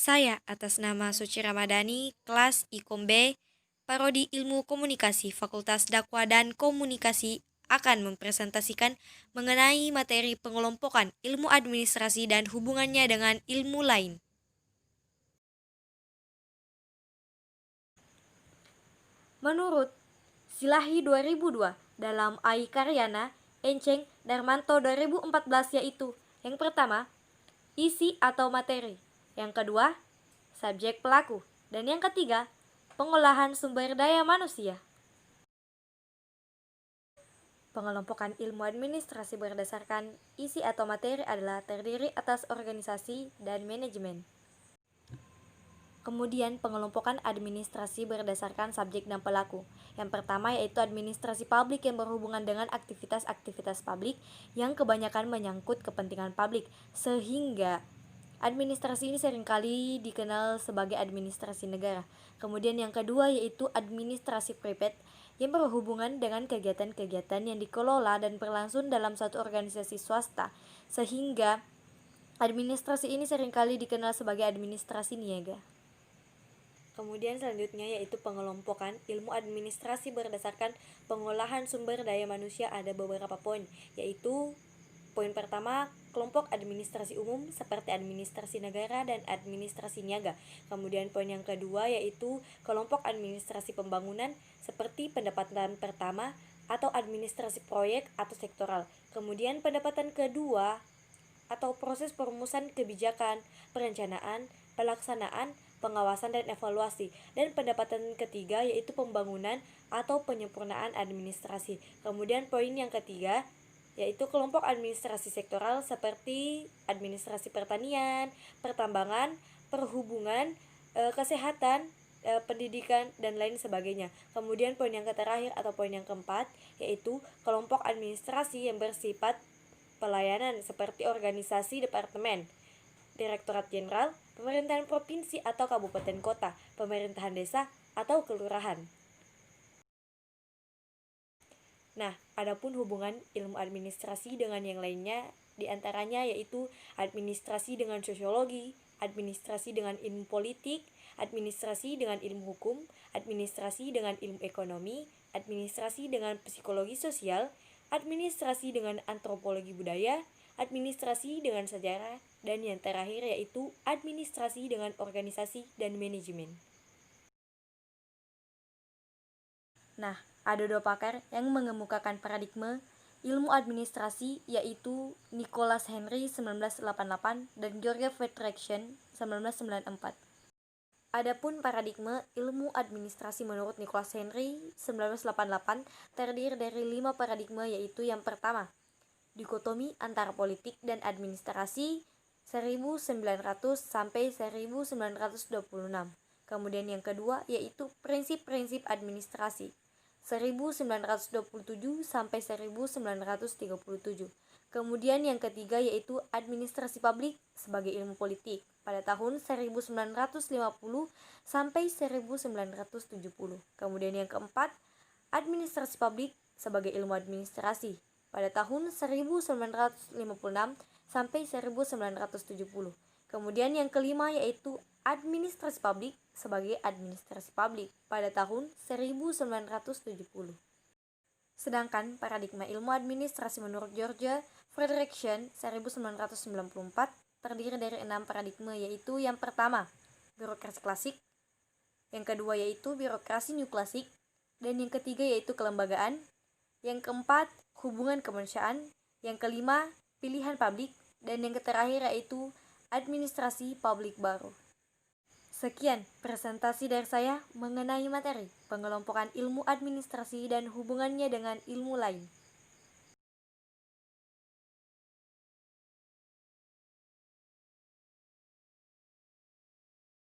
Saya atas nama Suci Ramadhani, kelas Ikom B, Prodi Ilmu Komunikasi, Fakultas Dakwah dan Komunikasi akan mempresentasikan mengenai materi pengelompokan ilmu administrasi dan hubungannya dengan ilmu lain. Menurut Silahi 2002 dalam AI Karyana, Enceng, Darmanto 2014 yaitu yang pertama, isi atau materi. Yang kedua, subjek pelaku. Dan yang ketiga, pengolahan sumber daya manusia. Pengelompokan ilmu administrasi berdasarkan isi atau materi adalah terdiri atas organisasi dan manajemen. Kemudian pengelompokan administrasi berdasarkan subjek dan pelaku. Yang pertama yaitu administrasi publik yang berhubungan dengan aktivitas-aktivitas publik yang kebanyakan menyangkut kepentingan publik, sehingga administrasi ini seringkali dikenal sebagai administrasi negara. Kemudian yang kedua yaitu administrasi privat yang berhubungan dengan kegiatan-kegiatan yang dikelola dan berlangsung dalam suatu organisasi swasta, sehingga administrasi ini seringkali dikenal sebagai administrasi niaga. Kemudian selanjutnya yaitu pengelompokan ilmu administrasi berdasarkan pengolahan sumber daya manusia. Ada beberapa poin, yaitu poin pertama, kelompok administrasi umum seperti administrasi negara dan administrasi niaga. Kemudian poin yang kedua yaitu kelompok administrasi pembangunan seperti pendapatan pertama atau administrasi proyek atau sektoral. Kemudian pendapatan kedua atau proses perumusan kebijakan, perencanaan, pelaksanaan, pengawasan dan evaluasi. Dan pendapatan ketiga yaitu pembangunan atau penyempurnaan administrasi. Kemudian poin yang ketiga yaitu kelompok administrasi sektoral seperti administrasi pertanian, pertambangan, perhubungan, kesehatan, pendidikan, dan lain sebagainya. Kemudian poin yang terakhir atau poin yang keempat yaitu kelompok administrasi yang bersifat pelayanan seperti organisasi departemen, direktorat jenderal, pemerintahan provinsi atau kabupaten kota, pemerintahan desa atau kelurahan. Nah, adapun hubungan ilmu administrasi dengan yang lainnya diantaranya yaitu administrasi dengan sosiologi, administrasi dengan ilmu politik, administrasi dengan ilmu hukum, administrasi dengan ilmu ekonomi, administrasi dengan psikologi sosial, administrasi dengan antropologi budaya, administrasi dengan sejarah, dan yang terakhir yaitu administrasi dengan organisasi dan manajemen. Nah, ada dua pakar yang mengemukakan paradigma ilmu administrasi yaitu Nicholas Henry 1988 dan George Fredrickson 1994. Adapun paradigma ilmu administrasi menurut Nicholas Henry 1988 terdiri dari 5 paradigma yaitu yang pertama, dikotomi antara politik dan administrasi 1900 sampai 1926. Kemudian yang kedua yaitu prinsip-prinsip administrasi 1927 sampai 1937. Kemudian yang ketiga yaitu administrasi publik sebagai ilmu politik pada tahun 1950 sampai 1970. Kemudian yang keempat, administrasi publik sebagai ilmu administrasi pada tahun 1956 sampai 1970. Kemudian yang kelima yaitu administrasi publik sebagai administrasi publik pada tahun 1970. Sedangkan paradigma ilmu administrasi menurut George Fredrickson 1994 terdiri dari 6 paradigma yaitu yang pertama, birokrasi klasik, yang kedua yaitu birokrasi neoklasik, dan yang ketiga yaitu kelembagaan, yang keempat hubungan kemanusiaan, yang kelima pilihan publik, dan yang terakhir yaitu administrasi publik baru. Sekian presentasi dari saya mengenai materi pengelompokan ilmu administrasi dan hubungannya dengan ilmu lain.